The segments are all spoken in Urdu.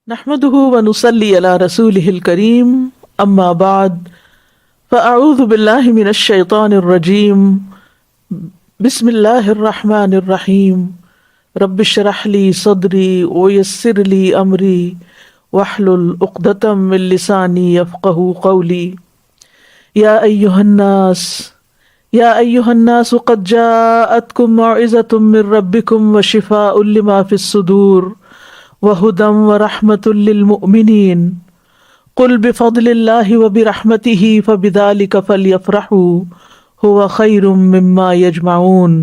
نحمده ونصلي على رسوله الكريم اما بعد فاعوذ بالله من الشيطان الرجيم بسم الله الرحمن الرحيم رب اشرح لي صدري ويسر لي امري واحلل عقدة من لساني يفقهوا قولي يا ايها الناس قد جاءتكم موعظة من ربكم وشفاء لما في الصدور وَهُدًى وَرَحْمَةٌ لِّلْمُؤْمِنِينَ قُلْ بِفَضْلِ اللَّهِ وَبِرَحْمَتِهِ فَبِذَلِكَ فَلْيَفْرَحُوا هُوَ خَيْرٌ مِّمَّا يَجْمَعُونَ۔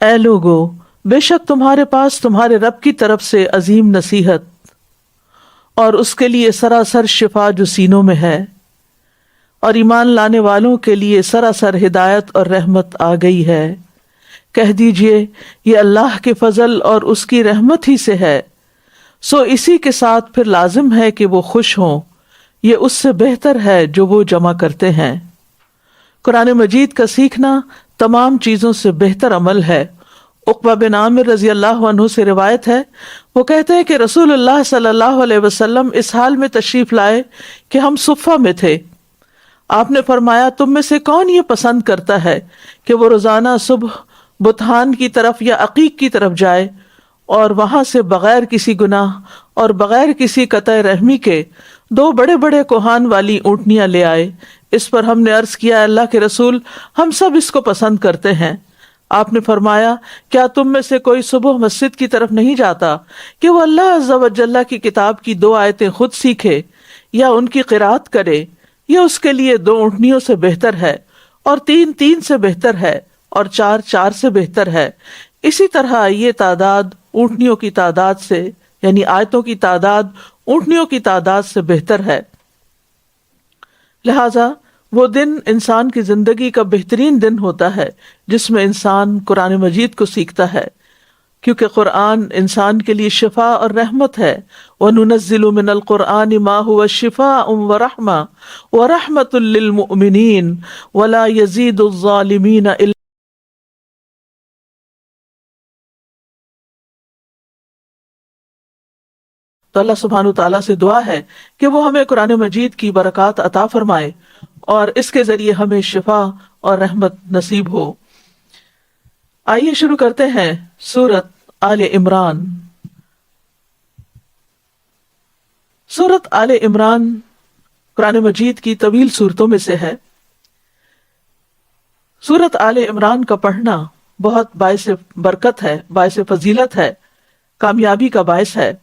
اے لوگو، بے شک تمہارے پاس تمہارے رب کی طرف سے عظیم نصیحت اور اس کے لیے سراسر شفا جو سینوں میں ہے، اور ایمان لانے والوں کے لیے سراسر ہدایت اور رحمت آ گئی ہے۔ کہہ دیجئے یہ اللہ کے فضل اور اس کی رحمت ہی سے ہے، سو اسی کے ساتھ پھر لازم ہے کہ وہ خوش ہوں، یہ اس سے بہتر ہے جو وہ جمع کرتے ہیں۔ قرآن مجید کا سیکھنا تمام چیزوں سے بہتر عمل ہے۔ عقبہ بن عامر رضی اللہ عنہ سے روایت ہے، وہ کہتے ہیں کہ رسول اللہ صلی اللہ علیہ وسلم اس حال میں تشریف لائے کہ ہم صفہ میں تھے۔ آپ نے فرمایا، تم میں سے کون یہ پسند کرتا ہے کہ وہ روزانہ صبح بتان کی طرف یا عقیق کی طرف جائے اور وہاں سے بغیر کسی گناہ اور بغیر کسی قطع رحمی کے 2 بڑے بڑے کوہان والی اونٹنیاں لے آئے؟ اس پر ہم نے عرض کیا، اللہ کے رسول، ہم سب اس کو پسند کرتے ہیں۔ آپ نے فرمایا، کیا تم میں سے کوئی صبح مسجد کی طرف نہیں جاتا کہ وہ اللہ عز و جل کی کتاب کی 2 آیتیں خود سیکھے یا ان کی قرات کرے؟ یہ اس کے لیے 2 اونٹنیوں سے بہتر ہے، اور 3 سے بہتر ہے، اور 4 سے بہتر ہے۔ اسی طرح یہ تعداد اونٹنیوں کی تعداد سے، یعنی آیتوں کی تعداد اونٹنیوں کی تعداد سے بہتر ہے۔ لہذا وہ دن انسان کی زندگی کا بہترین دن ہوتا ہے جس میں انسان قرآن مجید کو سیکھتا ہے، کیونکہ قرآن انسان کے لیے شفا اور رحمت ہے۔ وَنُنَزِّلُ مِنَ الْقُرْآنِ مَا هُوَ شِفَاءٌ وَرَحْمَةٌ وَرَحْمَةٌ لِّلْمُؤْمِنِينَ وَلَا يَزِيدُ الظَّالِمِينَ إِلَّا۔ تو اللہ سبحانہ وتعالیٰ سے دعا ہے کہ وہ ہمیں قرآن مجید کی برکات عطا فرمائے اور اس کے ذریعے ہمیں شفا اور رحمت نصیب ہو۔ آئیے شروع کرتے ہیں سورۃ آل عمران۔ سورۃ آل عمران قرآن مجید کی طویل سورتوں میں سے ہے۔ سورۃ آل عمران کا پڑھنا بہت باعث برکت ہے، باعث فضیلت ہے، کامیابی کا باعث ہے۔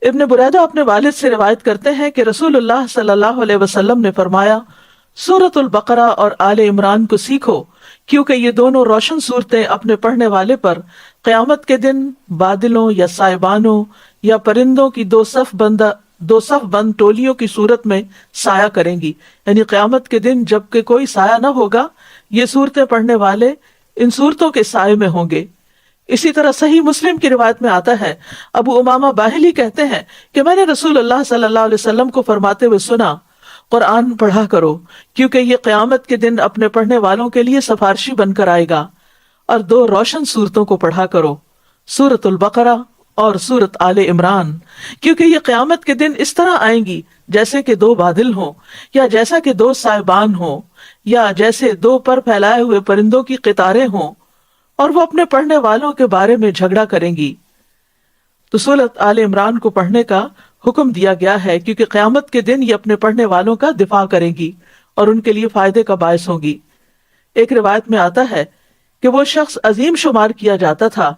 ابن بریدہ اپنے والد سے روایت کرتے ہیں کہ رسول اللہ صلی اللہ علیہ وسلم نے فرمایا، سورۃ البقرہ اور آل عمران کو سیکھو، کیونکہ یہ دونوں روشن صورتیں اپنے پڑھنے والے پر قیامت کے دن بادلوں یا سائبانوں یا پرندوں کی 2 صف بند ٹولیوں کی صورت میں سایہ کریں گی، یعنی قیامت کے دن جب کہ کوئی سایہ نہ ہوگا، یہ صورتیں پڑھنے والے ان صورتوں کے سائے میں ہوں گے۔ اسی طرح صحیح مسلم کی روایت میں آتا ہے، ابو امامہ باہلی کہتے ہیں کہ میں نے رسول اللہ صلی اللہ علیہ وسلم کو فرماتے ہوئے سنا، قرآن پڑھا کرو، کیونکہ یہ قیامت کے دن اپنے پڑھنے والوں کے لیے سفارشی بن کر آئے گا، اور 2 روشن صورتوں کو پڑھا کرو، سورۃ البقرہ اور سورۃ آل عمران، کیونکہ یہ قیامت کے دن اس طرح آئیں گی جیسے کہ 2 بادل ہوں، یا جیسا کہ 2 سائبان ہوں، یا جیسے 2 پر پھیلائے ہوئے پرندوں کی قطاریں ہوں، اور وہ اپنے پڑھنے والوں کے بارے میں جھگڑا کریں گی۔ تو سورۃ آل عمران کو پڑھنے کا حکم دیا گیا ہے، کیونکہ قیامت کے دن یہ اپنے پڑھنے والوں کا دفاع کریں گی اور ان کے لیے فائدے کا باعث ہوں گی۔ ایک روایت میں آتا ہے کہ وہ شخص عظیم شمار کیا جاتا تھا۔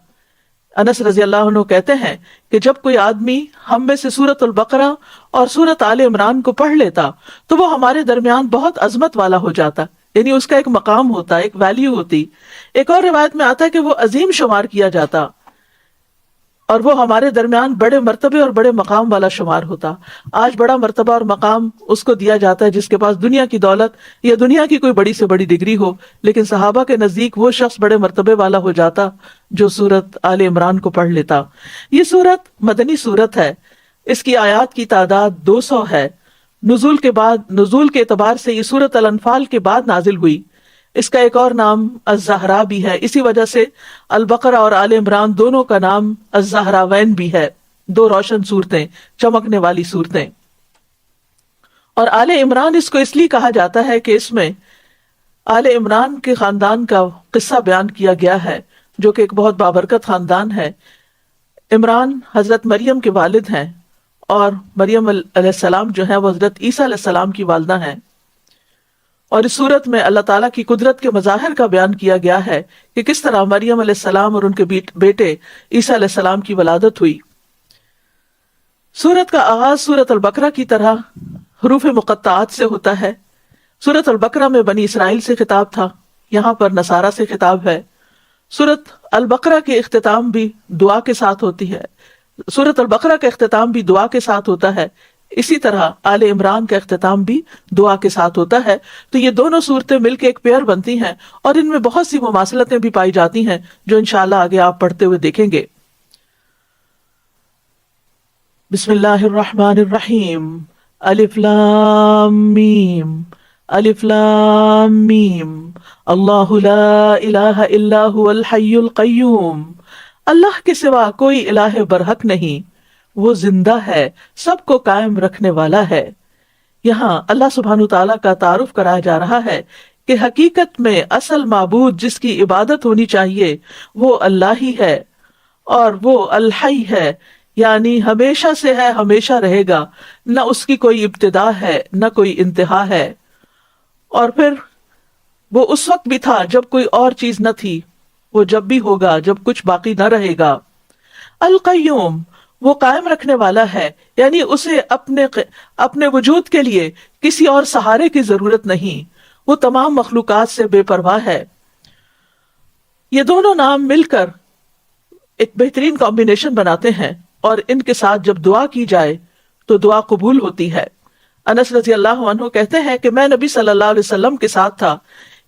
انس رضی اللہ عنہ کہتے ہیں کہ جب کوئی آدمی ہم میں سے سورۃ البقرہ اور سورۃ آل عمران کو پڑھ لیتا تو وہ ہمارے درمیان بہت عظمت والا ہو جاتا، یعنی اس کا ایک مقام ہوتا، ایک ویلیو ہوتی۔ ایک اور روایت میں آتا ہے کہ وہ عظیم شمار کیا جاتا اور وہ ہمارے درمیان بڑے مرتبے اور بڑے مقام والا شمار ہوتا۔ آج بڑا مرتبہ اور مقام اس کو دیا جاتا ہے جس کے پاس دنیا کی دولت یا دنیا کی کوئی بڑی سے بڑی ڈگری ہو، لیکن صحابہ کے نزدیک وہ شخص بڑے مرتبے والا ہو جاتا جو سورۃ آل عمران کو پڑھ لیتا۔ یہ سورت مدنی سورت ہے، اس کی آیات کی تعداد 200 ہے۔ نزول کے اعتبار سے یہ سورۃ الانفال کے بعد نازل ہوئی۔ اس کا ایک اور نام الزہرا بھی ہے، اسی وجہ سے البقرہ اور آل عمران دونوں کا نام الزہراوین بھی ہے۔ دو روشن صورتیں، چمکنے والی صورتیں. اور آل عمران اس کو اس لیے کہا جاتا ہے کہ اس میں آل عمران کے خاندان کا قصہ بیان کیا گیا ہے، جو کہ ایک بہت بابرکت خاندان ہے. عمران حضرت مریم کے والد ہیں، اور مریم علیہ السلام جو ہیں وہ حضرت عیسیٰ علیہ السلام کی والدہ ہیں. اور اس صورت میں اللہ تعالیٰ کی قدرت کے مظاہر کا بیان کیا گیا ہے کہ کس طرح مریم علیہ السلام اور ان کے بیٹے عیسیٰ علیہ السلام کی ولادت ہوئی. سورت کا آغاز سورت البقرہ کی طرح حروف مقطعات سے ہوتا ہے. سورت البقرہ میں بنی اسرائیل سے خطاب تھا، یہاں پر نصارہ سے خطاب ہے. سورت البقرہ کے اختتام بھی دعا کے ساتھ ہوتی ہے، سورت البقرہ کا اختتام بھی دعا کے ساتھ ہوتا ہے. اسی طرح آل عمران کا اختتام بھی دعا کے ساتھ ہوتا ہے. تو یہ دونوں صورتیں مل کے ایک پیئر بنتی ہیں، اور ان میں بہت سی مماثلتیں بھی پائی جاتی ہیں جو انشاءاللہ آگے آپ پڑھتے ہوئے دیکھیں گے. بسم اللہ الرحمن الرحیم. الف لام میم، الف لام میم. اللہ لا الہ الا هو الحی القیوم. اللہ کے سوا کوئی الہ برحق نہیں، وہ زندہ ہے، سب کو قائم رکھنے والا ہے. یہاں اللہ سبحانہ تعالیٰ کا تعارف کرایا جا رہا ہے کہ حقیقت میں اصل معبود جس کی عبادت ہونی چاہیے وہ اللہ ہی ہے، اور وہ الحی ہے، یعنی ہمیشہ سے ہے، ہمیشہ رہے گا، نہ اس کی کوئی ابتدا ہے نہ کوئی انتہا ہے. اور پھر وہ اس وقت بھی تھا جب کوئی اور چیز نہ تھی، وہ جب بھی ہوگا جب کچھ باقی نہ رہے گا. القیوم، وہ قائم رکھنے والا ہے، یعنی اسے اپنے وجود کے لیے کسی اور سہارے کی ضرورت نہیں، وہ تمام مخلوقات سے بے پرواہ ہے. یہ دونوں نام مل کر ایک بہترین کمبینیشن بناتے ہیں، اور ان کے ساتھ جب دعا کی جائے تو دعا قبول ہوتی ہے. انس رضی اللہ عنہ کہتے ہیں کہ میں نبی صلی اللہ علیہ وسلم کے ساتھ تھا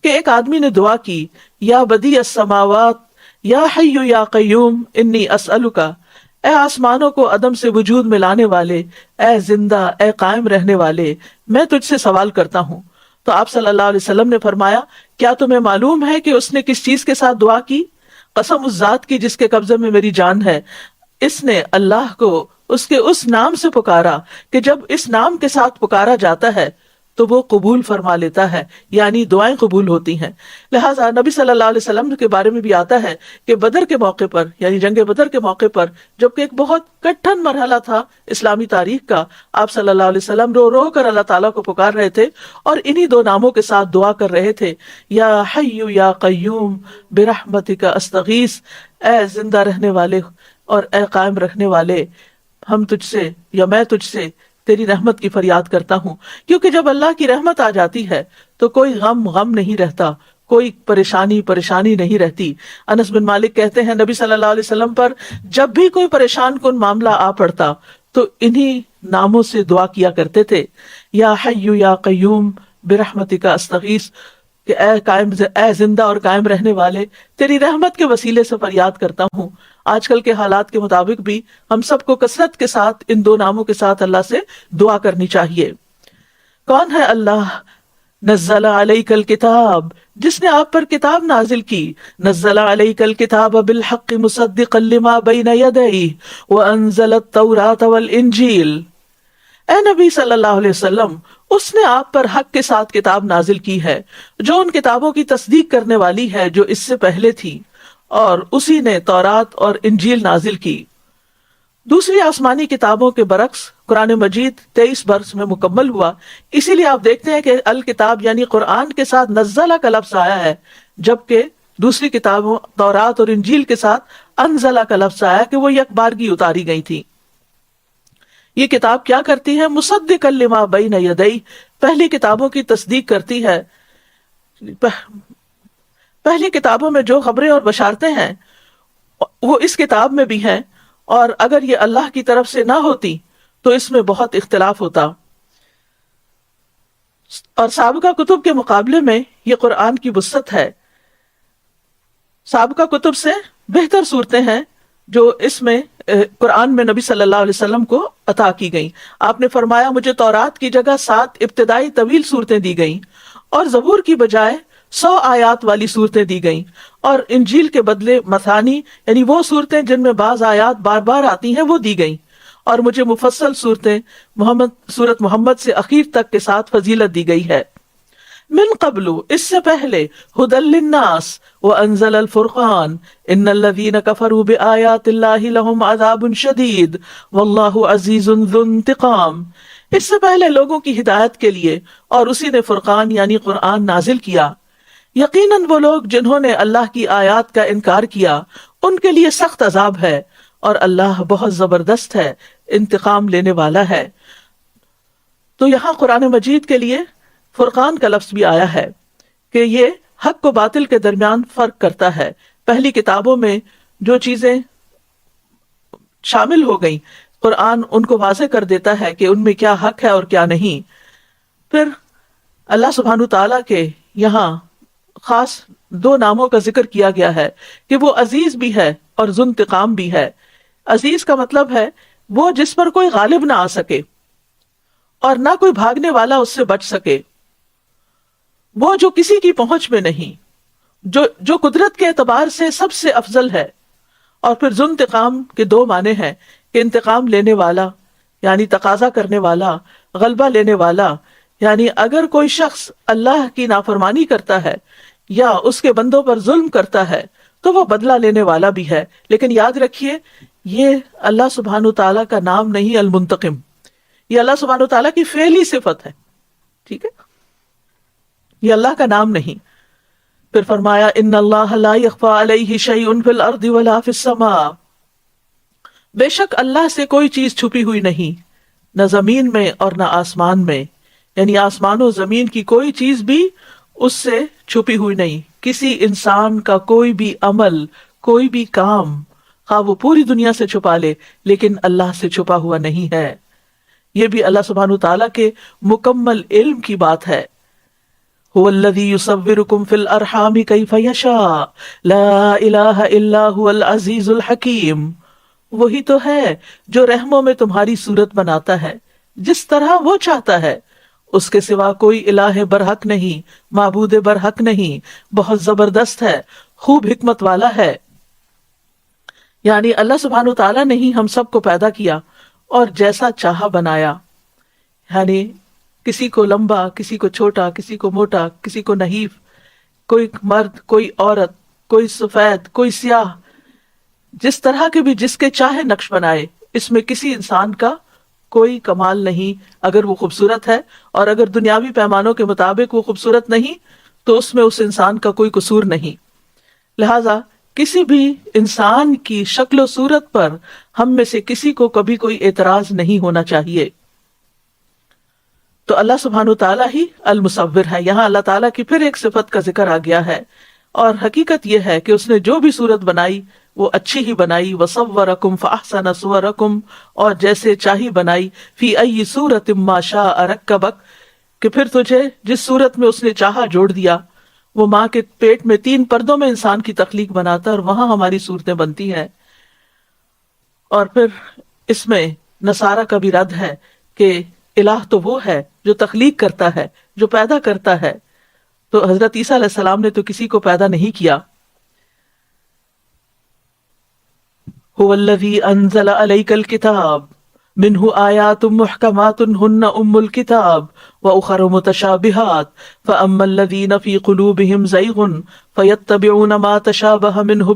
کہ ایک آدمی نے دعا کی، یا بدیع السماوات یا حی یا قیوم انی اسألک، اے آسمانوں کو عدم سے وجود میں لانے والے، اے زندہ، اے قائم رہنے والے، میں تجھ سے سوال کرتا ہوں. تو آپ صلی اللہ علیہ وسلم نے فرمایا، کیا تمہیں معلوم ہے کہ اس نے کس چیز کے ساتھ دعا کی؟ قسم اس ذات کی جس کے قبضے میں میری جان ہے، اس نے اللہ کو اس کے اس نام سے پکارا کہ جب اس نام کے ساتھ پکارا جاتا ہے تو وہ قبول فرما لیتا ہے، یعنی دعائیں قبول ہوتی ہیں. لہٰذا نبی صلی اللہ علیہ وسلم کے بارے میں بھی آتا ہے کہ بدر کے موقع پر، یعنی جنگ بدر کے موقع پر، جبکہ ایک بہت کٹھن مرحلہ تھا اسلامی تاریخ کا، آپ صلی اللہ علیہ وسلم رو رو کر اللہ تعالیٰ کو پکار رہے تھے، اور انہی دو ناموں کے ساتھ دعا کر رہے تھے، یا حی یا قیوم برحمتک استغیث، اے زندہ رہنے والے اور اے قائم رکھنے والے، ہم تجھ سے یا میں تجھ سے تیری رحمت کی فریاد کرتا ہوں. کیونکہ جب اللہ کی رحمت آ جاتی ہے تو کوئی غم نہیں رہتا، کوئی پریشانی نہیں رہتی. انس بن مالک کہتے ہیں نبی صلی اللہ علیہ وسلم پر جب بھی کوئی پریشان کن معاملہ آ پڑتا تو انہی ناموں سے دعا کیا کرتے تھے، یا حی یا قیوم برحمتک استغیث، کہ اے زندہ اور قائم رہنے والے، تیری رحمت کے وسیلے سے فریاد کرتا ہوں. آج کل کے حالات کے مطابق بھی ہم سب کو کثرت کے ساتھ ان دو ناموں کے ساتھ اللہ سے دعا کرنی چاہیے. کون ہے اللہ؟ نزل علیک الکتاب، جس نے آپ پر کتاب نازل کی. نزل علیک الکتاب بالحق مصدقا لما بین یدیہ وانزل التوراۃ والانجیل. اے نبی صلی اللہ علیہ وسلم، اس نے آپ پر حق کے ساتھ کتاب نازل کی ہے جو ان کتابوں کی تصدیق کرنے والی ہے جو اس سے پہلے تھی، اور اسی نے تورات اور انجیل نازل کی. دوسری آسمانی کتابوں کے برعکس قرآن مجید 23 برس میں مکمل ہوا، اسی لیے آپ دیکھتے ہیں کہ الکتاب یعنی قرآن کے ساتھ نزلہ کا لفظ آیا ہے، جبکہ دوسری کتابوں تورات اور انجیل کے ساتھ انزلہ کا لفظ آیا کہ وہ یک بارگی اتاری گئی تھی. یہ کتاب کیا کرتی ہے؟ مصدقا لما بین یدیہ، پہلی کتابوں کی تصدیق کرتی ہے. پہلی کتابوں میں جو خبریں اور بشارتیں ہیں وہ اس کتاب میں بھی ہیں، اور اگر یہ اللہ کی طرف سے نہ ہوتی تو اس میں بہت اختلاف ہوتا. اور سابقہ کتب کے مقابلے میں یہ قرآن کی وسعت ہے. سابقہ کتب سے بہتر صورتیں ہیں جو اس میں قرآن میں نبی صلی اللہ علیہ وسلم کو عطا کی گئیں. آپ نے فرمایا مجھے تورات کی جگہ 7 ابتدائی طویل صورتیں دی گئیں، اور زبور کی بجائے 100 آیات والی صورتیں دی گئیں، اور انجیل کے بدلے مثانی یعنی وہ صورتیں جن میں بعض آیات بار بار آتی ہیں وہ دی گئیں. اور مجھے مفصل سورت محمد سے اخیر تک کے ساتھ فضیلت دی گئی ہے. من قبل، اس سے پہلے، ہدی للناس وانزل الفرقان ان الذین کفروا بآیات اللہ لہم عذاب شدید واللہ عزیز ذو انتقام. اس سے پہلے لوگوں کی ہدایت کے لیے اور اسی نے فرقان یعنی قرآن نازل کیا. یقیناً وہ لوگ جنہوں نے اللہ کی آیات کا انکار کیا ان کے لیے سخت عذاب ہے اور اللہ بہت زبردست ہے، انتقام لینے والا ہے. تو یہاں قرآن مجید کے لیے فرقان کا لفظ بھی آیا ہے کہ یہ حق و باطل کے درمیان فرق کرتا ہے. پہلی کتابوں میں جو چیزیں شامل ہو گئیں قرآن ان کو واضح کر دیتا ہے کہ ان میں کیا حق ہے اور کیا نہیں. پھر اللہ سبحانہ تعالیٰ کے یہاں خاص دو ناموں کا ذکر کیا گیا ہے کہ وہ عزیز بھی ہے اور ذو انتقام بھی ہے. عزیز کا مطلب ہے وہ جس پر کوئی غالب نہ آ سکے اور نہ کوئی بھاگنے والا اس سے بچ سکے، وہ جو کسی کی پہنچ میں نہیں، جو قدرت کے اعتبار سے سب سے افضل ہے. اور پھر ذو انتقام کے دو معنی ہیں کہ انتقام لینے والا یعنی تقاضا کرنے والا، غلبہ لینے والا یعنی اگر کوئی شخص اللہ کی نافرمانی کرتا ہے یا اس کے بندوں پر ظلم کرتا ہے تو وہ بدلہ لینے والا بھی ہے. لیکن یاد رکھیے یہ اللہ سبحانہ تعالیٰ کا نام نہیں المنتقم، یہ اللہ سبحانہ تعالیٰ کی فعلی صفت ہے. ٹھیک ہے، یہ اللہ کا نام نہیں. پھر فرمایا ان اللہ لا یخفی علیہ شیء فی الارض ولا فی السماء، بے شک اللہ سے کوئی چیز چھپی ہوئی نہیں، نہ زمین میں اور نہ آسمان میں، یعنی آسمان و زمین کی کوئی چیز بھی اس سے چھپی ہوئی نہیں. کسی انسان کا کوئی بھی عمل، کوئی بھی کام، خواہ وہ پوری دنیا سے چھپا لے لیکن اللہ سے چھپا ہوا نہیں ہے. یہ بھی اللہ سبحانہ تعالیٰ کے مکمل علم کی بات ہے. هو الذی یصورکم فی الارحام کیف یشاء لا الہ الا هو العزیز الحکیم. وہی تو ہے جو رحموں میں تمہاری صورت بناتا ہے جس طرح وہ چاہتا ہے، اس کے سوا کوئی الہ برحق نہیں، معبود برحق نہیں، بہت زبردست ہے، خوب حکمت والا ہے. یعنی اللہ سبحانہ تعالیٰ نے ہی ہم سب کو پیدا کیا اور جیسا چاہا بنایا، یعنی کسی کو لمبا، کسی کو چھوٹا، کسی کو موٹا، کسی کو نحیف، کوئی مرد، کوئی عورت، کوئی سفید، کوئی سیاہ، جس طرح کے بھی جس کے چاہے نقش بنائے. اس میں کسی انسان کا کوئی کمال نہیں اگر وہ خوبصورت ہے، اور اگر دنیاوی پیمانوں کے مطابق وہ خوبصورت نہیں تو اس میں اس انسان کا کوئی قصور نہیں. لہذا کسی بھی انسان کی شکل و صورت پر ہم میں سے کسی کو کبھی کوئی اعتراض نہیں ہونا چاہیے. تو اللہ سبحانہ تعالیٰ ہی المصور ہے. یہاں اللہ تعالیٰ کی پھر ایک صفت کا ذکر آ گیا ہے، اور حقیقت یہ ہے کہ اس نے جو بھی صورت بنائی وہ اچھی ہی بنائی. وصورکم فاحسن صورکم، اور جیسے چاہی بنائی. فی ای صورت ما شاء رکبک، کہ پھر تجھے جس صورت میں اس نے چاہا جوڑ دیا. وہ ماں کے پیٹ میں 3 پردوں میں انسان کی تخلیق بناتا ہے اور وہاں ہماری صورتیں بنتی ہیں. اور پھر اس میں نصارہ کا بھی رد ہے کہ الہ تو وہ ہے جو تخلیق کرتا ہے، جو پیدا کرتا ہے. تو حضرت عیسیٰ علیہ السلام نے تو کسی کو پیدا نہیں کیا. هو الذی انزل علیک الکتاب منہ آیات محکمات ہن ام الکتاب واخر متشابہات فاما الذین فی قلوبہم زیغ فیتبعون ما تشابہ منہ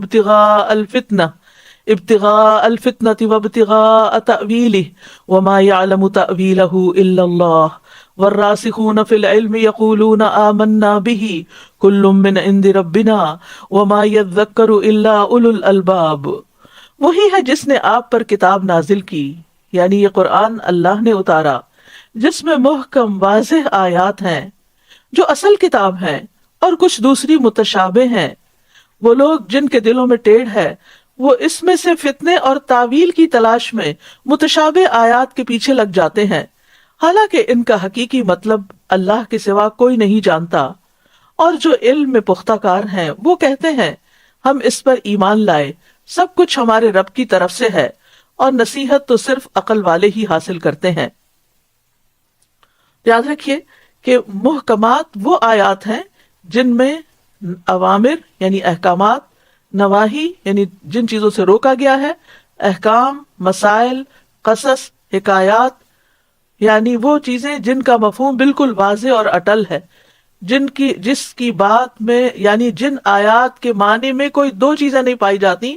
ابتغاء الفتنة وابتغاء تأویلہ وما یعلم تأویلہ الا اللہ والراسخون فی العلم یقولون آمنا بہ کل من عند ربنا وما یذکر الا اولو الالباب. وہی ہے جس نے آپ پر کتاب نازل کی، یعنی یہ قرآن اللہ نے اتارا، جس میں محکم واضح آیات ہیں جو اصل کتاب ہیں، اور کچھ دوسری متشابہ ہیں. وہ لوگ جن کے دلوں میں ٹیڑھ ہے وہ اس میں سے فتنے اور تعویل کی تلاش میں متشابہ آیات کے پیچھے لگ جاتے ہیں، حالانکہ ان کا حقیقی مطلب اللہ کے سوا کوئی نہیں جانتا. اور جو علم میں پختہ کار ہیں وہ کہتے ہیں ہم اس پر ایمان لائے، سب کچھ ہمارے رب کی طرف سے ہے، اور نصیحت تو صرف عقل والے ہی حاصل کرتے ہیں. یاد رکھیے کہ محکمات وہ آیات ہیں جن میں اوامر یعنی احکامات، نواہی یعنی جن چیزوں سے روکا گیا ہے، احکام، مسائل، قصص حکایات یعنی وہ چیزیں جن کا مفہوم بالکل واضح اور اٹل ہے، جس کی بات میں یعنی جن آیات کے معنی میں کوئی دو چیزیں نہیں پائی جاتی،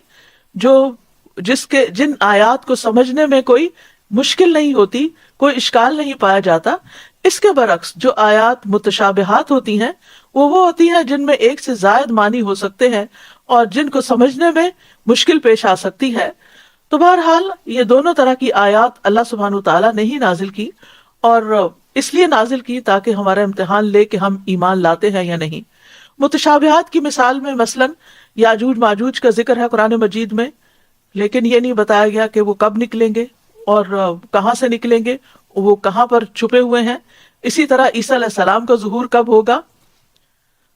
جن آیات کو سمجھنے میں کوئی مشکل نہیں ہوتی، کوئی اشکال نہیں پایا جاتا۔ اس کے برعکس جو آیات متشابہات ہوتی ہیں وہ ہوتی ہیں جن میں ایک سے زائد معنی ہو سکتے ہیں اور جن کو سمجھنے میں مشکل پیش آ سکتی ہے۔ تو بہرحال یہ دونوں طرح کی آیات اللہ سبحانہ وتعالیٰ نے ہی نازل کی، اور اس لیے نازل کی تاکہ ہمارا امتحان لے کہ ہم ایمان لاتے ہیں یا نہیں۔ متشابہات کی مثال میں مثلاً یاجوج ماجوج کا ذکر ہے قرآن مجید میں، لیکن یہ نہیں بتایا گیا کہ وہ کب نکلیں گے اور کہاں سے نکلیں گے، وہ کہاں پر چھپے ہوئے ہیں۔ اسی طرح عیسیٰ علیہ السلام کا ظہور کب ہوگا،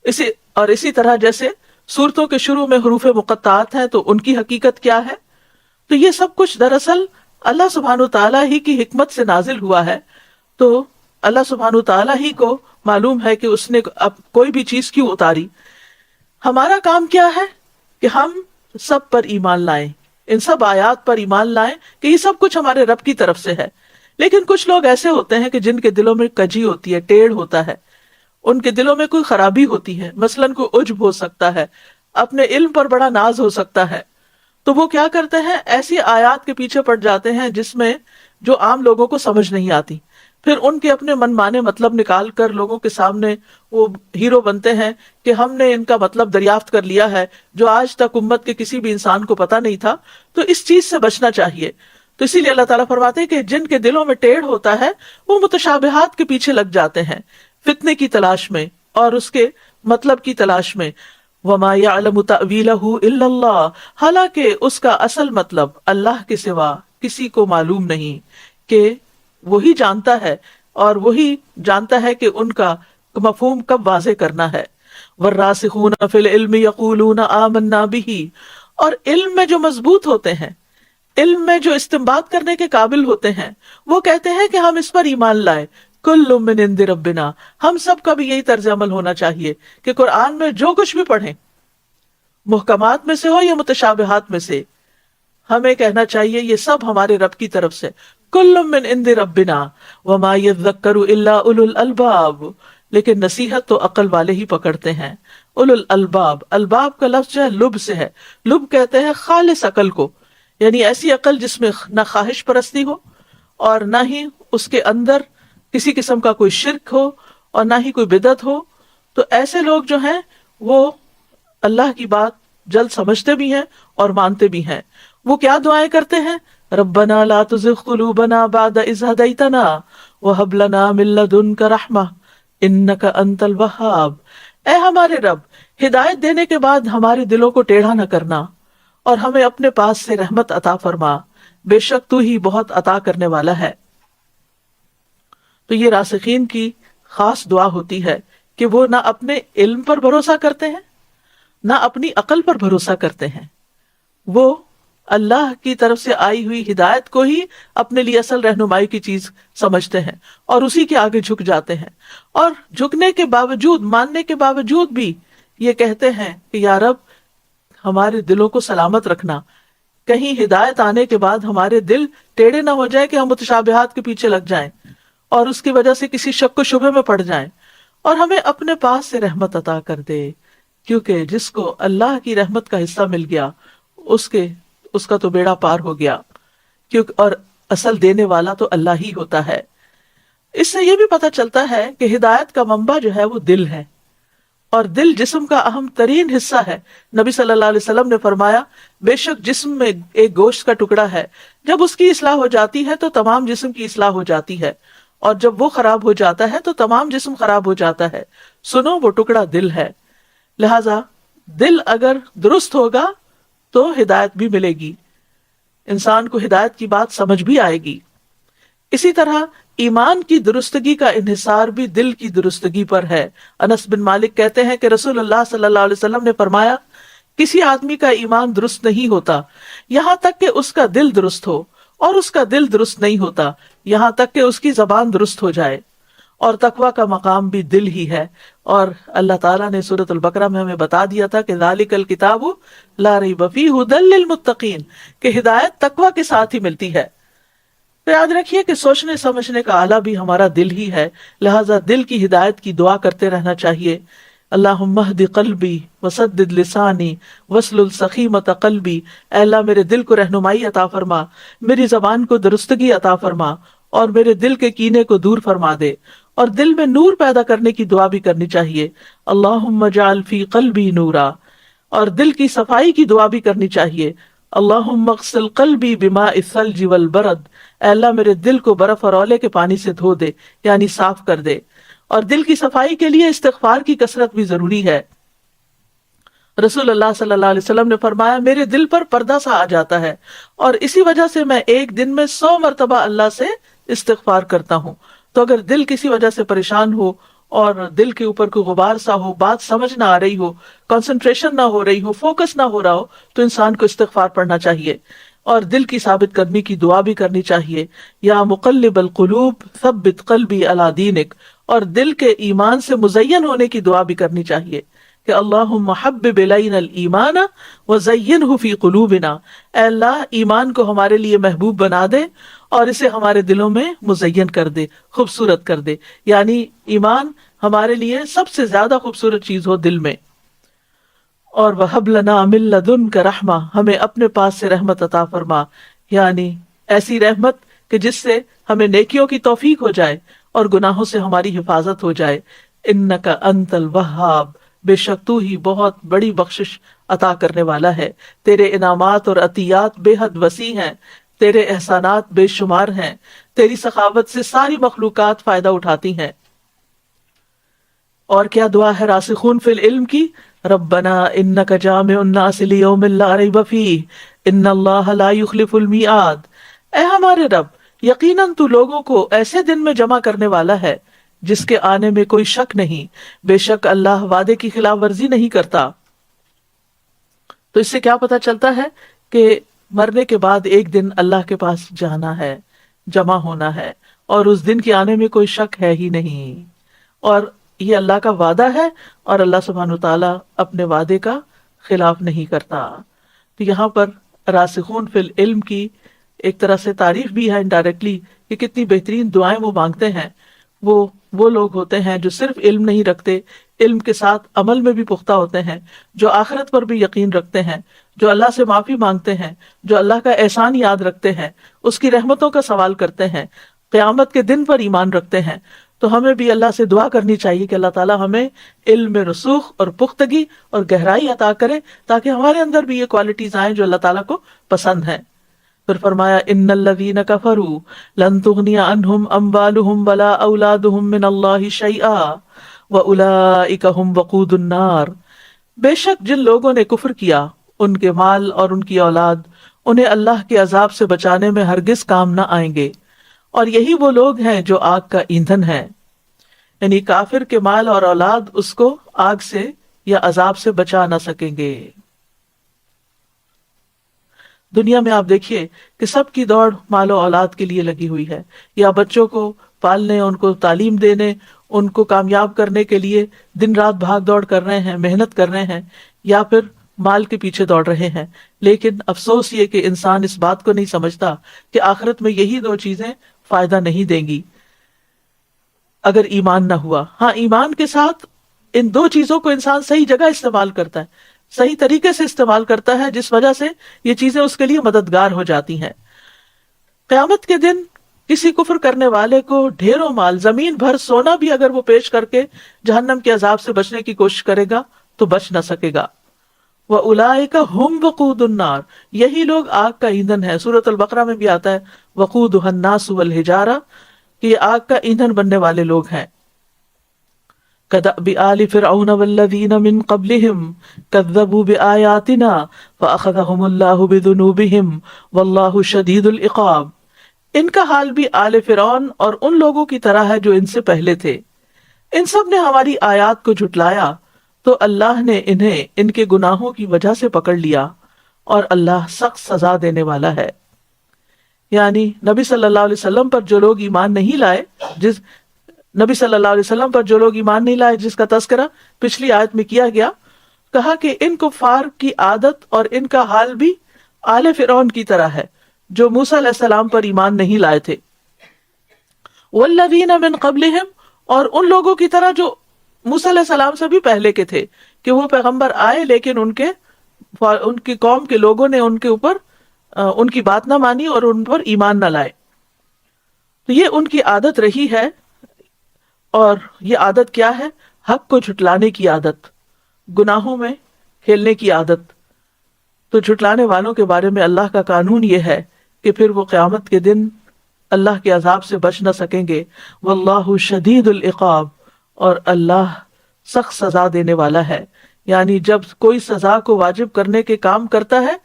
اسی طرح جیسے سورتوں کے شروع میں حروف مقطعات ہیں تو ان کی حقیقت کیا ہے۔ تو یہ سب کچھ دراصل اللہ سبحانہ تعالیٰ ہی کی حکمت سے نازل ہوا ہے۔ تو اللہ سبحانہ تعالیٰ ہی کو معلوم ہے کہ اس نے اب کوئی بھی چیز کیوں اتاری۔ ہمارا کام کیا ہے کہ ہم سب پر ایمان لائیں، ان سب آیات پر ایمان لائیں کہ یہ سب کچھ ہمارے رب کی طرف سے ہے۔ لیکن کچھ لوگ ایسے ہوتے ہیں کہ جن کے دلوں میں کجی ہوتی ہے، ٹیڑھ ہوتا ہے، ان کے دلوں میں کوئی خرابی ہوتی ہے، مثلاً کوئی عجب ہو سکتا ہے، اپنے علم پر بڑا ناز ہو سکتا ہے، تو وہ کیا کرتے ہیں، ایسی آیات کے پیچھے پڑ جاتے ہیں جس میں جو عام لوگوں کو سمجھ نہیں آتی، پھر ان کے اپنے من مانے مطلب نکال کر لوگوں کے سامنے وہ ہیرو بنتے ہیں کہ ہم نے ان کا مطلب دریافت کر لیا ہے جو آج تک امت کے کسی بھی انسان کو پتہ نہیں تھا۔ تو اس چیز سے بچنا چاہیے۔ تو اسی لیے اللہ تعالیٰ فرماتے ہیں کہ جن کے دلوں میں ٹیڑھ ہوتا ہے وہ متشابہات کے پیچھے لگ جاتے ہیں، فتنے کی تلاش میں اور اس کے مطلب کی تلاش میں۔ وَمَا يَعْلَمُ تَأْوِيلَهُ إِلَّا اللَّهُ، حالانکہ اس کا اصل مطلب اللہ کے سوا کسی کو معلوم نہیں، کہ وہی جانتا ہے اور وہی جانتا ہے کہ ان کا مفہوم کب واضح کرنا ہے۔ وَالرَّاسِخُونَ فِي الْعِلْمِ يَقُولُونَ آمَنَّا بِهِ، اور علم میں جو مضبوط ہوتے ہیں، علم میں جو استنباط کرنے کے قابل ہوتے ہیں، وہ کہتے ہیں کہ ہم اس پر ایمان لائے۔ کل من عند ربنا، ہم سب کا بھی یہی طرز عمل ہونا چاہیے کہ قرآن میں جو کچھ بھی پڑھیں، محکمات میں سے ہو یا متشابہات میں سے، ہمیں کہنا چاہیے یہ سب ہمارے رب کی طرف سے۔ کل من عند ربنا وما یذکر الا اولو الالباب، لیکن نصیحت تو عقل والے ہی پکڑتے ہیں۔ اولو الالباب، الباب کا لفظ جو ہے لب سے ہے، لب کہتے ہیں خالص عقل کو، یعنی ایسی عقل جس میں نہ خواہش پرستی ہو اور نہ ہی اس کے اندر کسی قسم کا کوئی شرک ہو اور نہ ہی کوئی بدعت ہو۔ تو ایسے لوگ جو ہیں وہ اللہ کی بات جلد سمجھتے بھی ہیں اور مانتے بھی ہیں۔ وہ کیا دعائیں کرتے ہیں، ربنا لا تزغ قلوبنا بعد اذ ہدیتنا وہب لنا من لدنک رحمہ انک انت الوہاب، اے ہمارے رب ہدایت دینے کے بعد ہمارے دلوں کو ٹیڑھا نہ کرنا اور ہمیں اپنے پاس سے رحمت عطا فرما، بے شک تو ہی بہت عطا کرنے والا ہے۔ تو یہ راسخین کی خاص دعا ہوتی ہے کہ وہ نہ اپنے علم پر بھروسہ کرتے ہیں نہ اپنی عقل پر بھروسہ کرتے ہیں، وہ اللہ کی طرف سے آئی ہوئی ہدایت کو ہی اپنے لیے اصل رہنمائی کی چیز سمجھتے ہیں اور اسی کے آگے جھک جاتے ہیں، اور جھکنے کے باوجود، ماننے کے باوجود بھی یہ کہتے ہیں کہ یا رب ہمارے دلوں کو سلامت رکھنا، کہیں ہدایت آنے کے بعد ہمارے دل ٹیڑھے نہ ہو جائے کہ ہم متشابہات کے پیچھے لگ جائیں اور اس کی وجہ سے کسی شک و شبہ میں پڑ جائیں، اور ہمیں اپنے پاس سے رحمت عطا کر دے، کیونکہ جس کو اللہ کی رحمت کا حصہ مل گیا اس کا تو بیڑا پار ہو گیا، کیونکہ اور اصل دینے والا تو اللہ ہی ہوتا ہے۔ اس سے یہ بھی پتہ چلتا ہے کہ ہدایت کا منبع جو ہے وہ دل ہے، اور دل جسم کا اہم ترین حصہ ہے۔ نبی صلی اللہ علیہ وسلم نے فرمایا بے شک جسم میں ایک گوشت کا ٹکڑا ہے، جب اس کی اصلاح ہو جاتی ہے تو تمام جسم کی اصلاح ہو جاتی ہے، اور جب وہ خراب ہو جاتا ہے تو تمام جسم خراب ہو جاتا ہے، سنو وہ ٹکڑا دل ہے۔ لہذا دل اگر درست ہوگا تو ہدایت بھی ملے گی، انسان کو ہدایت کی بات سمجھ بھی آئے گی۔ اسی طرح ایمان کی درستگی کا انحصار بھی دل کی درستگی پر ہے۔ انس بن مالک کہتے ہیں کہ رسول اللہ صلی اللہ علیہ وسلم نے فرمایا کسی آدمی کا ایمان درست نہیں ہوتا یہاں تک کہ اس کا دل درست ہو، اور اس کا دل درست نہیں ہوتا یہاں تک کہ اس کی زبان درست ہو جائے، اور تقویٰ کا مقام بھی دل ہی ہے۔ اور اللہ تعالیٰ نے سورۃ البقرہ میں ہمیں بتا دیا تھا کہ ذالک الکتاب لا ریب فیہ ھدی للمتقین، کہ ہدایت تقویٰ کے ساتھ ہی ملتی ہے۔ تو یاد رکھیے کہ سوچنے سمجھنے کا آلہ بھی ہمارا دل ہی ہے، لہٰذا دل کی ہدایت کی دعا کرتے رہنا چاہیے. اللہم اہد قلبی وسدد لسانی واسلل سخیمۃ قلبی، اے اللہ میرے دل کو رہنمائی عطا فرما، میری زبان کو درستگی عطا فرما، اور میرے دل کے کینے کو دور فرما دے. اور دل میں نور پیدا کرنے کی دعا بھی کرنی چاہیے، اللہم اجعل فی قلبی نورا. اور دل کی صفائی کی دعا بھی کرنی چاہیے، اللہم اغسل قلبی بماء الثلج والبرد، اے اللہ میرے دل کو برف اور اولے کے پانی سے دھو دے، یعنی صاف کر دے. اور دل کی صفائی کے لیے استغفار کی کثرت بھی ضروری ہے. رسول اللہ صلی اللہ علیہ وسلم نے فرمایا میرے دل پر پردہ سا آ جاتا ہے، اور اسی وجہ سے میں ایک دن میں 100 مرتبہ اللہ سے استغفار کرتا ہوں. تو اگر دل کسی وجہ سے پریشان ہو اور دل کے اوپر کوئی غبار سا ہو، بات سمجھ نہ آ رہی ہو، کنسنٹریشن نہ ہو رہی ہو، فوکس نہ ہو رہا ہو، تو انسان کو استغفار پڑھنا چاہیے. اور دل کی ثابت قدمی کی دعا بھی کرنی چاہیے، یا مقلب القلوب ثبت قلبی علی دینک. اور دل کے ایمان سے مزین ہونے کی دعا بھی کرنی چاہیے کہ اللہم حبب الینا الایمان وزینہ فی قلوبنا، اے اللہ ایمان کو ہمارے لیے محبوب بنا دے اور اسے ہمارے دلوں میں مزین کر دے، خوبصورت کر دے. یعنی ایمان ہمارے لیے سب سے زیادہ خوبصورت چیز ہو دل میں. اور وَهَبْ لَنَا مِن لَّدُنْكَ رَحْمَةً، ہمیں اپنے پاس سے رحمت عطا فرما، یعنی ایسی رحمت کہ جس سے ہمیں نیکیوں کی توفیق ہو جائے اور گناہوں سے ہماری حفاظت ہو جائے. اِنَّكَ أَنتَ الْوَهَّابُ، بے شک تو ہی بہت بڑی بخشش عطا کرنے والا ہے. تیرے انعامات اور عطیات بے حد وسیع ہیں، تیرے احسانات بے شمار ہیں، تیری سخاوت سے ساری مخلوقات فائدہ اٹھاتی ہیں. اور کیا دعا ہے راسخون فی العلم کی، ربنا انک جامع الناس لیوم لا ریب فیہ ان اللہ لا یخلف المیعاد. اے ہمارے رب، یقیناً تو لوگوں کو ایسے دن میں جمع کرنے والا ہے جس کے آنے میں کوئی شک نہیں، بے شک اللہ وعدے کی خلاف ورزی نہیں کرتا. تو اس سے کیا پتہ چلتا ہے کہ مرنے کے بعد ایک دن اللہ کے پاس جانا ہے، جمع ہونا ہے، اور اس دن کے آنے میں کوئی شک ہے ہی نہیں. اور یہ اللہ کا وعدہ ہے، اور اللہ سبحانہ وتعالیٰ اپنے وعدے کا خلاف نہیں کرتا. تو یہاں پر راسخون فی العلم کی ایک طرح سے تعریف بھی ہے انڈائریکٹلی کہ کتنی بہترین دعائیں وہ مانگتے ہیں. وہ لوگ ہوتے ہیں جو صرف علم نہیں رکھتے، علم کے ساتھ عمل میں بھی پختہ ہوتے ہیں، جو آخرت پر بھی یقین رکھتے ہیں، جو اللہ سے معافی مانگتے ہیں، جو اللہ کا احسان یاد رکھتے ہیں، اس کی رحمتوں کا سوال کرتے ہیں، قیامت کے دن پر ایمان رکھتے ہیں. تو ہمیں بھی اللہ سے دعا کرنی چاہیے کہ اللہ تعالیٰ ہمیں علم میں رسوخ اور پختگی اور گہرائی عطا کرے، تاکہ ہمارے اندر بھی یہ کوالٹیز آئیں جو اللہ تعالیٰ کو پسند ہیں. پھر فرمایا ان الذین کفروا لن تغنی عنہم اموالہم ولا اولادہم من اللہ شیئا واولئک ھم وقود النار. بے شک جن لوگوں نے کفر کیا، ان کے مال اور ان کی اولاد انہیں اللہ کے عذاب سے بچانے میں ہرگز کام نہ آئیں گے، اور یہی وہ لوگ ہیں جو آگ کا ایندھن ہے. یعنی کافر کے مال اور اولاد اس کو آگ سے یا عذاب سے بچا نہ سکیں گے. دنیا میں آپ دیکھیے کہ سب کی دوڑ مال و اولاد کے لیے لگی ہوئی ہے، یا بچوں کو پالنے، ان کو تعلیم دینے، ان کو کامیاب کرنے کے لیے دن رات بھاگ دوڑ کر رہے ہیں، محنت کر رہے ہیں، یا پھر مال کے پیچھے دوڑ رہے ہیں. لیکن افسوس یہ کہ انسان اس بات کو نہیں سمجھتا کہ آخرت میں یہی دو چیزیں فائدہ نہیں دیں گی اگر ایمان نہ ہوا. ہاں، ایمان کے ساتھ ان دو چیزوں کو انسان صحیح جگہ استعمال کرتا ہے، صحیح طریقے سے استعمال کرتا ہے، جس وجہ سے یہ چیزیں اس کے لیے مددگار ہو جاتی ہیں. قیامت کے دن کسی کفر کرنے والے کو ڈھیروں مال، زمین بھر سونا بھی اگر وہ پیش کر کے جہنم کے عذاب سے بچنے کی کوشش کرے گا تو بچ نہ سکے گا. وَأُولَئِكَ هُمْ وَقُودُ النَّارِ، یہی لوگ آگ کا ایندھن ہے. سورۃ البقرہ میں بھی آتا ہے وَقُودُهَا النَّاسُ وَالْحِجَارَةُ کہ یہ آگ کا ایندھن بننے والے لوگ ہیں. كَدَأْبِ آلِ فِرْعَوْنَ وَالَّذِينَ مِن قَبْلِهِمْ كَذَّبُوا بِآيَاتِنَا فَأَخَذَهُمُ اللَّهُ بِذُنُوبِهِمْ وَاللَّهُ شَدِيدُ الْعِقَابِ. ان کا حال بھی آل فرعون اور ان لوگوں کی طرح ہے جو ان سے پہلے تھے. ان سب نے ہماری آیات کو جھٹلایا تو اللہ نے انہیں ان کے گناہوں کی وجہ سے پکڑ لیا، اور اللہ سخت سزا دینے والا ہے. یعنی نبی صلی اللہ علیہ وسلم پر جو لوگ ایمان نہیں لائے، جس کا تذکرہ پچھلی آیت میں کیا گیا، کہا کہ ان کفار کی عادت اور ان کا حال بھی آل فرعون کی طرح ہے، جو موسیٰ علیہ السلام پر ایمان نہیں لائے تھے. والذین من قبلہم، اور ان لوگوں کی طرح جو موسیٰ علیہ السلام سے بھی پہلے کے تھے کہ وہ پیغمبر آئے لیکن ان کی قوم کے لوگوں نے ان کے اوپر ان کی بات نہ مانی اور ان پر ایمان نہ لائے. تو یہ ان کی عادت رہی ہے. اور یہ عادت کیا ہے؟ حق کو جھٹلانے کی عادت، گناہوں میں کھیلنے کی عادت. تو جھٹلانے والوں کے بارے میں اللہ کا قانون یہ ہے کہ پھر وہ قیامت کے دن اللہ کے عذاب سے بچ نہ سکیں گے. واللہ شدید العقاب، اور اللہ سخت سزا دینے والا ہے. یعنی جب کوئی سزا کو واجب کرنے کے کام کرتا ہے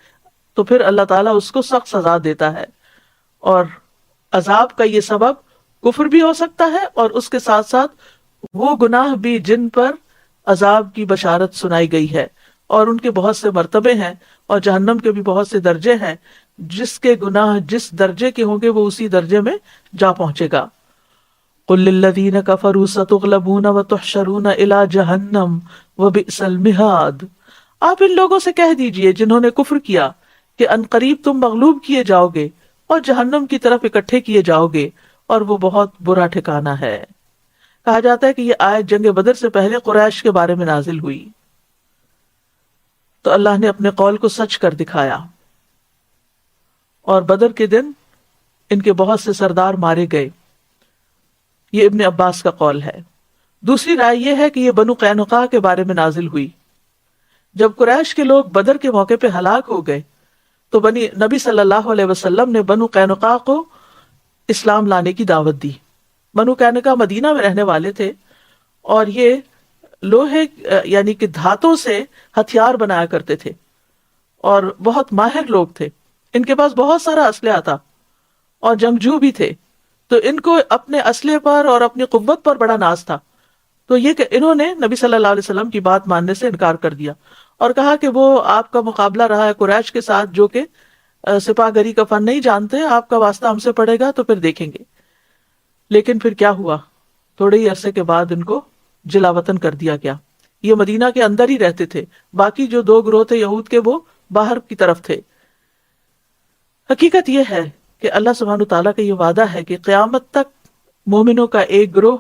تو پھر اللہ تعالیٰ اس کو سخت سزا دیتا ہے. اور عذاب کا یہ سبب کفر بھی ہو سکتا ہے، اور اس کے ساتھ ساتھ وہ گناہ بھی جن پر عذاب کی بشارت سنائی گئی ہے، اور ان کے بہت سے مرتبے ہیں اور جہنم کے بھی بہت سے درجے ہیں. جس کے گناہ جس درجے کے ہوں گے وہ اسی درجے میں جا پہنچے گا. قل للذین کفروا ستغلبون وتحشرون الی جہنم وبئس المہاد. آپ ان لوگوں سے کہہ دیجئے جنہوں نے کفر کیا کہ عنقریب تم مغلوب کیے جاؤ گے اور جہنم کی طرف اکٹھے کیے جاؤ گے، اور وہ بہت برا ٹھکانہ ہے. کہا جاتا ہے کہ یہ آیت جنگ بدر سے پہلے قریش کے بارے میں نازل ہوئی. تو اللہ نے اپنے قول کو سچ کر دکھایا، اور بدر کے دن ان کے بہت سے سردار مارے گئے. یہ ابن عباس کا قول ہے. دوسری رائے یہ ہے کہ یہ بنو قینقاع کے بارے میں نازل ہوئی. جب قریش کے لوگ بدر کے موقع پہ ہلاک ہو گئے تو نبی صلی اللہ علیہ وسلم نے بنو قینقاع کو اسلام لانے کی دعوت دی. بنو قینقاع مدینہ میں رہنے والے تھے، اور یہ لوہے یعنی کہ دھاتوں سے ہتھیار بنایا کرتے تھے، اور بہت ماہر لوگ تھے. ان کے پاس بہت سارا اسلحہ تھا اور جنگجو بھی تھے. تو ان کو اپنے اسلحے پر اور اپنی قوت پر بڑا ناز تھا. تو یہ کہ انہوں نے نبی صلی اللہ علیہ وسلم کی بات ماننے سے انکار کر دیا اور کہا کہ وہ آپ کا مقابلہ رہا ہے قریش کے ساتھ جو کہ سپاہ گری کا فن نہیں جانتے، آپ کا واسطہ ہم سے پڑے گا تو پھر دیکھیں گے. لیکن پھر کیا ہوا؟ تھوڑے ہی عرصے کے بعد ان کو جلا وطن کر دیا گیا. یہ مدینہ کے اندر ہی رہتے تھے، باقی جو دو گروہ تھے یہود کے وہ باہر کی طرف تھے. حقیقت یہ ہے کہ اللہ سبحانہ تعالیٰ کا یہ وعدہ ہے کہ قیامت تک مومنوں کا ایک گروہ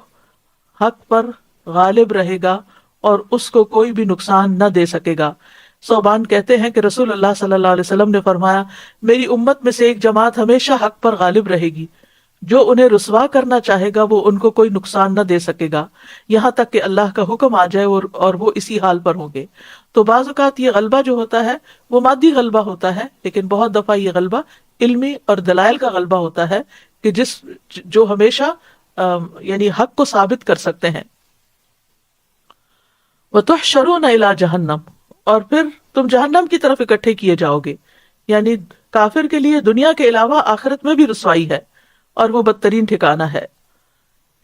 حق پر غالب رہے گا اور اس کو کوئی بھی نقصان نہ دے سکے گا. صوبان کہتے ہیں کہ رسول اللہ صلی اللہ علیہ وسلم نے فرمایا، میری امت میں سے ایک جماعت ہمیشہ حق پر غالب رہے گی، جو انہیں رسوا کرنا چاہے گا وہ ان کو کوئی نقصان نہ دے سکے گا یہاں تک کہ اللہ کا حکم آ جائے اور وہ اسی حال پر ہوں گے. تو بعض اوقات یہ غلبہ جو ہوتا ہے وہ مادی غلبہ ہوتا ہے، لیکن بہت دفعہ یہ غلبہ علمی اور دلائل کا غلبہ ہوتا ہے کہ جو ہمیشہ یعنی حق کو ثابت کر سکتے ہیں. وَتُحْشَرُونَ إِلَىٰ جَهَنَّمَ، اور پھر تم جہنم کی طرف اکٹھے کیے جاؤ گے. یعنی کافر کے لیے دنیا کے علاوہ آخرت میں بھی رسوائی ہے اور وہ بدترین ٹھکانہ ہے.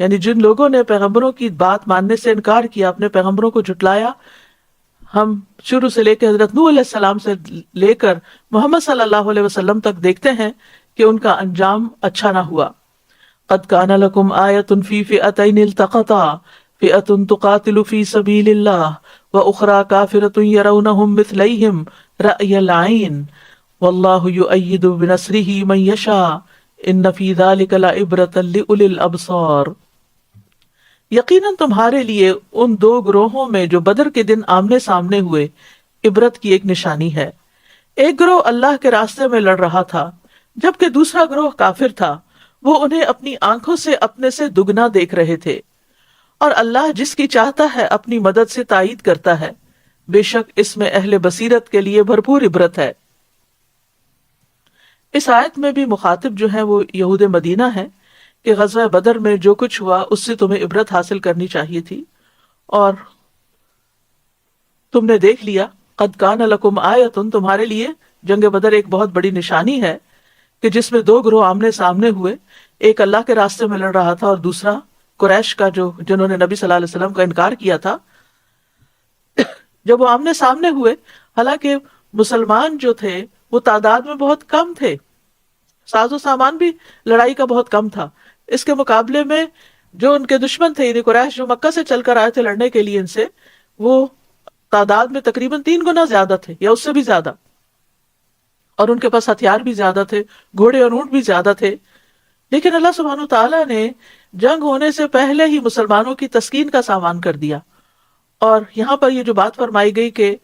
یعنی جن لوگوں نے پیغمبروں کی بات ماننے سے انکار کیا، اپنے پیغمبروں کو جھٹلایا، ہم شروع سے لے کے حضرت نوح علیہ السلام سے لے کر محمد صلی اللہ علیہ وسلم تک دیکھتے ہیں کہ ان کا انجام اچھا نہ ہوا. قد کان لکم آیۃ فی فئتین التقطا فئۃ تقاتل فی سبیل اللہ واخری کافرۃ یرونہم مثلیہم رأی العین واللہ یؤید بنصرہ من یشاء ان فی ذلک لعبرۃ لأولی الابصار. یقیناً تمہارے لیے ان دو گروہوں میں جو بدر کے دن آمنے سامنے ہوئے عبرت کی ایک نشانی ہے. ایک گروہ اللہ کے راستے میں لڑ رہا تھا جبکہ دوسرا گروہ کافر تھا. وہ انہیں اپنی آنکھوں سے اپنے سے دگنا دیکھ رہے تھے، اور اللہ جس کی چاہتا ہے اپنی مدد سے تائید کرتا ہے. بے شک اس میں اہل بصیرت کے لیے بھرپور عبرت ہے. اس آیت میں بھی مخاطب جو ہیں وہ یہود مدینہ ہیں کہ غزوہ بدر میں جو کچھ ہوا اس سے تمہیں عبرت حاصل کرنی چاہیے تھی، اور تم نے دیکھ لیا. قد کان لکم آیۃ، تمہارے لیے جنگ بدر ایک بہت بڑی نشانی ہے کہ جس میں دو گروہ آمنے سامنے ہوئے. ایک اللہ کے راستے میں لڑ رہا تھا اور دوسرا قریش کا جنہوں نے نبی صلی اللہ علیہ وسلم کا انکار کیا تھا. جب وہ آمنے سامنے ہوئے، حالانکہ مسلمان جو تھے وہ تعداد میں بہت کم تھے، ساز و سامان بھی لڑائی کا بہت کم تھا. اس کے مقابلے میں جو ان کے دشمن تھے یعنی قریش جو مکہ سے چل کر آئے تھے لڑنے کے لیے ان سے، وہ تعداد میں تقریباً 3 گنا زیادہ تھے یا اس سے بھی زیادہ. اور ان کے پاس ہتھیار بھی زیادہ تھے، گھوڑے اور اونٹ بھی زیادہ تھے، لیکن اللہ سبحانہ تعالیٰ نے جنگ ہونے سے پہلے ہی مسلمانوں کی تسکین کا سامان کر دیا. اور یہاں پر یہ جو بات فرمائی گئی کہ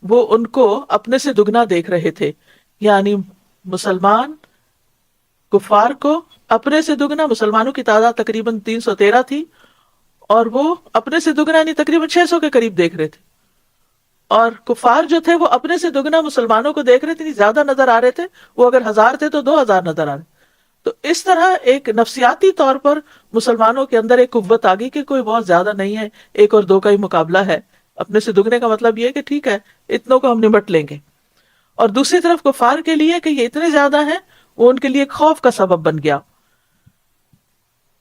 وہ ان کو اپنے سے دگنا دیکھ رہے تھے، یعنی مسلمان کفار کو اپنے سے دگنا، مسلمانوں کی تعداد تقریباً 313 تھی اور وہ اپنے سے دگنا یعنی تقریباً 600 کے قریب دیکھ رہے تھے، اور کفار جو تھے وہ اپنے سے دگنا مسلمانوں کو دیکھ رہے تھے، زیادہ نظر آ رہے تھے. وہ اگر 1000 تھے تو 2000 نظر آ رہے. تو اس طرح ایک نفسیاتی طور پر مسلمانوں کے اندر ایک قوت آ گئی کہ کوئی بہت زیادہ نہیں ہے، ایک اور دو کا ہی مقابلہ ہے. اپنے سے دگنے کا مطلب یہ ہے کہ ٹھیک ہے اتنوں کو ہم نمٹ لیں گے. اور دوسری طرف کفار کے لیے کہ یہ اتنے زیادہ ہیں، وہ ان کے لیے ایک خوف کا سبب بن گیا.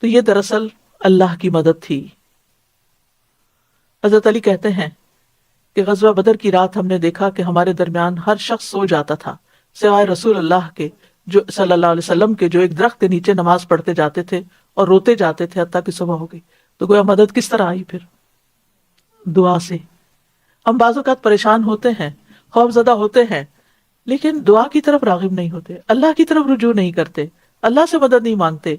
تو یہ دراصل اللہ کی مدد تھی. حضرت علی کہتے ہیں کہ غزوہ بدر کی رات ہم نے دیکھا کہ ہمارے درمیان ہر شخص سو جاتا تھا سوائے رسول اللہ کے، جو صلی اللہ علیہ وسلم کے، جو ایک درخت کے نیچے نماز پڑھتے جاتے تھے اور روتے جاتے تھے حتیٰ کہ صبح ہو گئی. تو گویا مدد کس طرح آئی؟ پھر دعا سے. ہم بعض اوقات پریشان ہوتے ہیں، خوف زدہ ہوتے ہیں، لیکن دعا کی طرف راغب نہیں ہوتے، اللہ کی طرف رجوع نہیں کرتے، اللہ سے مدد نہیں مانگتے.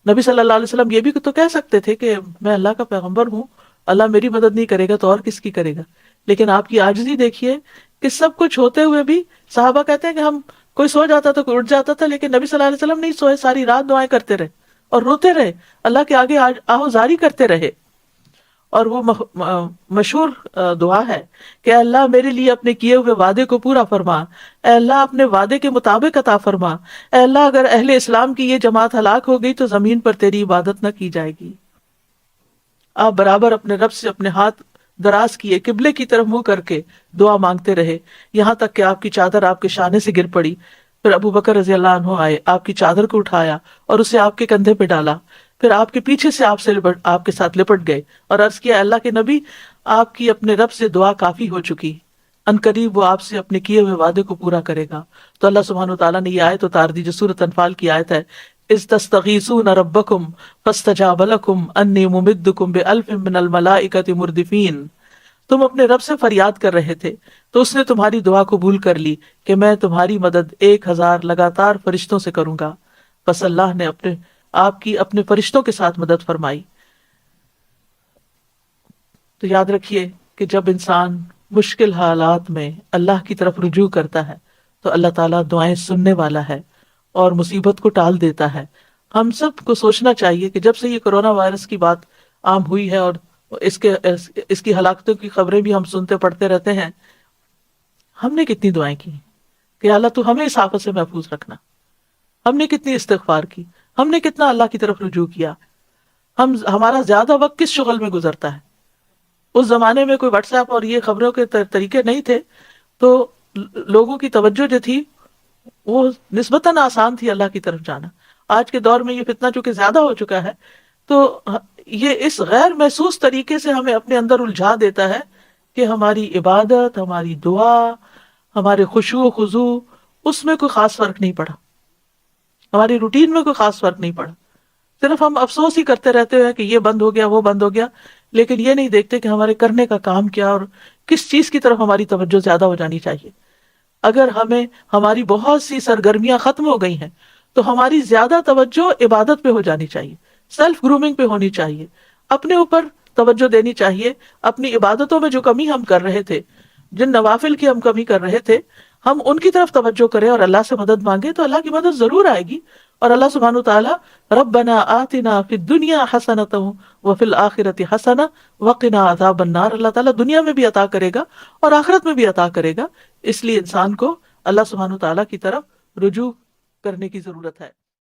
نبی صلی اللہ علیہ وسلم یہ بھی تو کہہ سکتے تھے کہ میں اللہ کا پیغمبر ہوں، اللہ میری مدد نہیں کرے گا تو اور کس کی کرے گا. لیکن آپ کی عاجزی دیکھیے کہ سب کچھ ہوتے ہوئے بھی صحابہ کہتے ہیں کہ ہم کوئی سو جاتا تھا، کوئی اٹھ جاتا تھا، لیکن نبی صلی اللہ علیہ وسلم نہیں سوئے، ساری رات دعائیں کرتے رہے اور روتے رہے، اللہ کے آگے آہوزاری کرتے رہے. اور وہ مشہور دعا ہے کہ اللہ میرے لیے اپنے کیے ہوئے وعدے کو پورا فرما، اے اللہ اپنے وعدے کے مطابق عطا فرما، اے اللہ اگر اہل اسلام کی یہ جماعت ہلاک ہو گئی تو زمین پر تیری عبادت نہ کی جائے گی. آپ برابر اپنے رب سے اپنے ہاتھ دراز کیے، قبلے کی طرف منہ کر کے دعا مانگتے رہے، یہاں تک کہ آپ کی چادر آپ کے شانے سے گر پڑی. پھر ابو بکر رضی اللہ عنہ آئے، آپ کی چادر کو اٹھایا اور اسے آپ کے کندھے پہ ڈالا، پھر آپ کے پیچھے سے آپ کے ساتھ لپٹ گئے اور عرض کیا اللہ کے نبی، آپ کی اپنے رب سے دعا کافی ہو چکی، ان قریب وہ آپ سے اپنے کیے ہوئے وعدے کو پورا کرے گا. تو اللہ سبحانہ وتعالیٰ نے یہ آیت اتار دی جو سورۃ انفال کی آیت ہے، اذ تستغیثون ربکم فاستجاب لکم انی ممدکم بألف من الملائکۃ مردفین. تم اپنے رب سے فریاد کر رہے تھے تو اس نے تمہاری دعا قبول کر لی کہ میں تمہاری مدد 1000 لگاتار فرشتوں سے کروں گا. پس اللہ نے آپ کی اپنے فرشتوں کے ساتھ مدد فرمائی. تو یاد رکھیے کہ جب انسان مشکل حالات میں اللہ کی طرف رجوع کرتا ہے تو اللہ تعالیٰ دعائیں سننے والا ہے اور مصیبت کو ٹال دیتا ہے. ہم سب کو سوچنا چاہیے کہ جب سے یہ کرونا وائرس کی بات عام ہوئی ہے اور اس کی ہلاکتوں کی خبریں بھی ہم سنتے پڑھتے رہتے ہیں، ہم نے کتنی دعائیں کی کہ اللہ تو ہمیں اس آفت سے محفوظ رکھنا. ہم نے کتنی استغفار کی، ہم نے کتنا اللہ کی طرف رجوع کیا. ہمارا زیادہ وقت کس شغل میں گزرتا ہے؟ اس زمانے میں کوئی واٹس ایپ اور یہ خبروں کے طریقے نہیں تھے، تو لوگوں کی توجہ جو تھی وہ نسبتاً آسان تھی اللہ کی طرف جانا. آج کے دور میں یہ فتنہ چونکہ زیادہ ہو چکا ہے تو یہ اس غیر محسوس طریقے سے ہمیں اپنے اندر الجھا دیتا ہے کہ ہماری عبادت، ہماری دعا، ہمارے خشوع و خضوع اس میں کوئی خاص فرق نہیں پڑا، ہماری روٹین میں کوئی خاص فرق نہیں پڑا. صرف ہم افسوس ہی کرتے رہتے ہیں کہ یہ بند ہو گیا، وہ بند ہو گیا، لیکن یہ نہیں دیکھتے کہ ہمارے کرنے کا کام کیا اور کس چیز کی طرف ہماری توجہ زیادہ ہو جانی چاہیے. اگر ہماری بہت سی سرگرمیاں ختم ہو گئی ہیں تو ہماری زیادہ توجہ عبادت پہ ہو جانی چاہیے، سیلف گرومنگ پہ ہونی چاہیے، اپنے اوپر توجہ دینی چاہیے. اپنی عبادتوں میں جو کمی ہم کر رہے تھے، جن نوافل کی ہم کمی کر رہے تھے، ہم ان کی طرف توجہ کریں اور اللہ سے مدد مانگے تو اللہ کی مدد ضرور آئے گی. اور اللہ سبحانہ وتعالیٰ ربنا آتنا فی الدنیا حسنۃ وفی الآخرۃ حسنۃ وقنا عذاب النار، اللہ تعالیٰ دنیا میں بھی عطا کرے گا اور آخرت میں بھی عطا کرے گا. اس لیے انسان کو اللہ سبحانہ وتعالیٰ کی طرف رجوع کرنے کی ضرورت ہے.